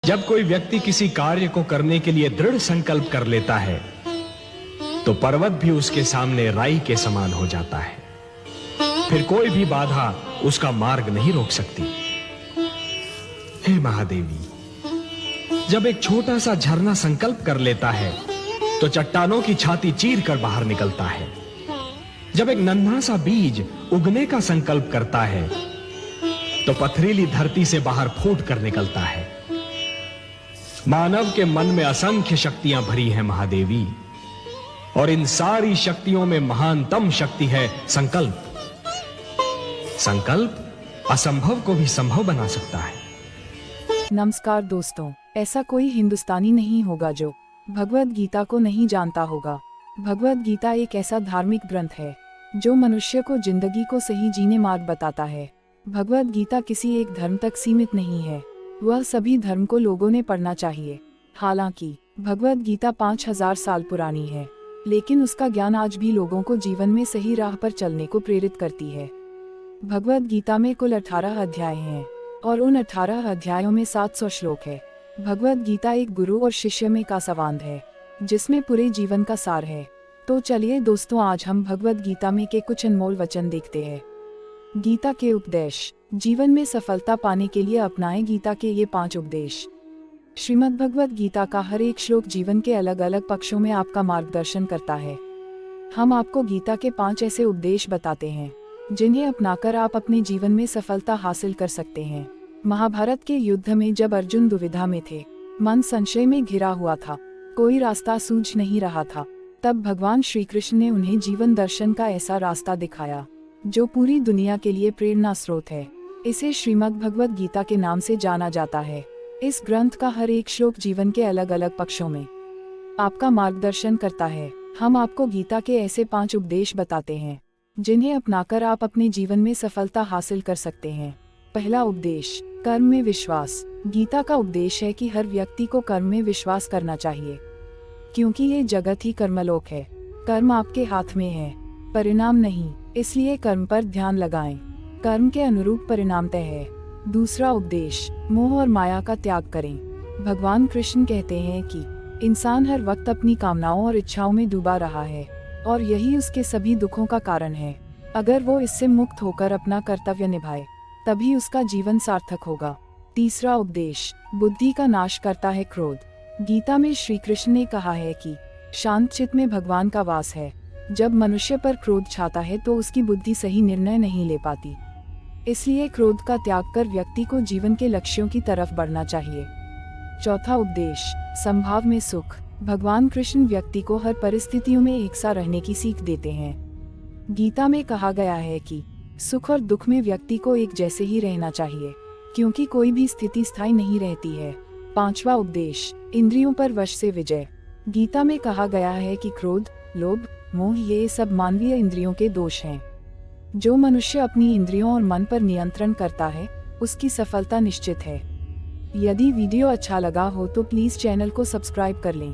जब कोई व्यक्ति किसी कार्य को करने के लिए दृढ़ संकल्प कर लेता है तो पर्वत भी उसके सामने राई के समान हो जाता है। फिर कोई भी बाधा उसका मार्ग नहीं रोक सकती। हे महादेवी, जब एक छोटा सा झरना संकल्प कर लेता है तो चट्टानों की छाती चीर कर बाहर निकलता है। जब एक नन्हा सा बीज उगने का संकल्प करता है तो पथरीली धरती से बाहर फूट कर निकलता है। मानव के मन में असंख्य शक्तियां भरी हैं महादेवी, और इन सारी शक्तियों में महानतम शक्ति है संकल्प। संकल्प असंभव को भी संभव बना सकता है। नमस्कार दोस्तों, ऐसा कोई हिंदुस्तानी नहीं होगा जो भगवद गीता को नहीं जानता होगा। भगवद गीता एक ऐसा धार्मिक ग्रंथ है जो मनुष्य को जिंदगी को सही जीने मार्ग बताता है। भगवद गीता किसी एक धर्म तक सीमित नहीं है, वह सभी धर्म को लोगों ने पढ़ना चाहिए। हालांकि भगवद गीता 5000 साल पुरानी है, लेकिन उसका ज्ञान आज भी लोगों को जीवन में सही राह पर चलने को प्रेरित करती है। भगवद गीता में कुल 18 अध्याय हैं और उन 18 अध्यायों में 700 श्लोक है। भगवद गीता एक गुरु और शिष्य में का संवाद है जिसमें पूरे जीवन का सार है। तो चलिए दोस्तों, आज हम भगवद गीता में के कुछ अनमोल वचन देखते हैं। गीता के उपदेश। जीवन में सफलता पाने के लिए अपनाएं गीता के ये 5 उपदेश। श्रीमद् भगवद गीता का हर एक श्लोक जीवन के अलग अलग पक्षों में आपका मार्गदर्शन करता है। हम आपको गीता के 5 ऐसे उपदेश बताते हैं जिन्हें अपनाकर आप अपने जीवन में सफलता हासिल कर सकते हैं। महाभारत के युद्ध में जब अर्जुन दुविधा में थे, मन संशय में घिरा हुआ था, कोई रास्ता सूझ नहीं रहा था, तब भगवान श्री कृष्ण ने उन्हें जीवन दर्शन का ऐसा रास्ता दिखाया जो पूरी दुनिया के लिए प्रेरणा स्रोत है। इसे श्रीमद् भगवद गीता के नाम से जाना जाता है। इस ग्रंथ का हर एक श्लोक जीवन के अलग अलग पक्षों में आपका मार्गदर्शन करता है। हम आपको गीता के ऐसे 5 उपदेश बताते हैं जिन्हें अपनाकर आप अपने जीवन में सफलता हासिल कर सकते हैं। पहला उपदेश, कर्म में विश्वास। गीता का उपदेश है कि हर व्यक्ति को कर्म में विश्वास करना चाहिए, क्योंकि ये जगत ही कर्मलोक है। कर्म आपके हाथ में है, परिणाम नहीं, इसलिए कर्म पर ध्यान लगाएं। कर्म के अनुरूप परिणाम तय है। दूसरा उपदेश, मोह और माया का त्याग करें। भगवान कृष्ण कहते हैं कि इंसान हर वक्त अपनी कामनाओं और इच्छाओं में डूबा रहा है और यही उसके सभी दुखों का कारण है। अगर वो इससे मुक्त होकर अपना कर्तव्य निभाए तभी उसका जीवन सार्थक होगा। तीसरा उपदेश, बुद्धि का नाश करता है क्रोध। गीता में श्री कृष्ण ने कहा है कि शांत चित्त में भगवान का वास है। जब मनुष्य पर क्रोध छाता है तो उसकी बुद्धि सही निर्णय नहीं ले पाती, इसलिए क्रोध का त्याग कर व्यक्ति को जीवन के लक्ष्यों की तरफ बढ़ना चाहिए। चौथा उपदेश, संभाव में सुख। भगवान कृष्ण व्यक्ति को हर परिस्थितियों में एक सा रहने की सीख देते हैं। गीता में कहा गया है कि सुख और दुख में व्यक्ति को एक जैसे ही रहना चाहिए, क्योंकि कोई भी स्थिति स्थायी नहीं रहती है। पांचवा उपदेश, इंद्रियों पर वश से विजय। गीता में कहा गया है कि क्रोध, लोभ, मोह ये सब मानवीय इंद्रियों के दोष हैं। जो मनुष्य अपनी इंद्रियों और मन पर नियंत्रण करता है उसकी सफलता निश्चित है। यदि वीडियो अच्छा लगा हो तो प्लीज चैनल को सब्सक्राइब कर लें।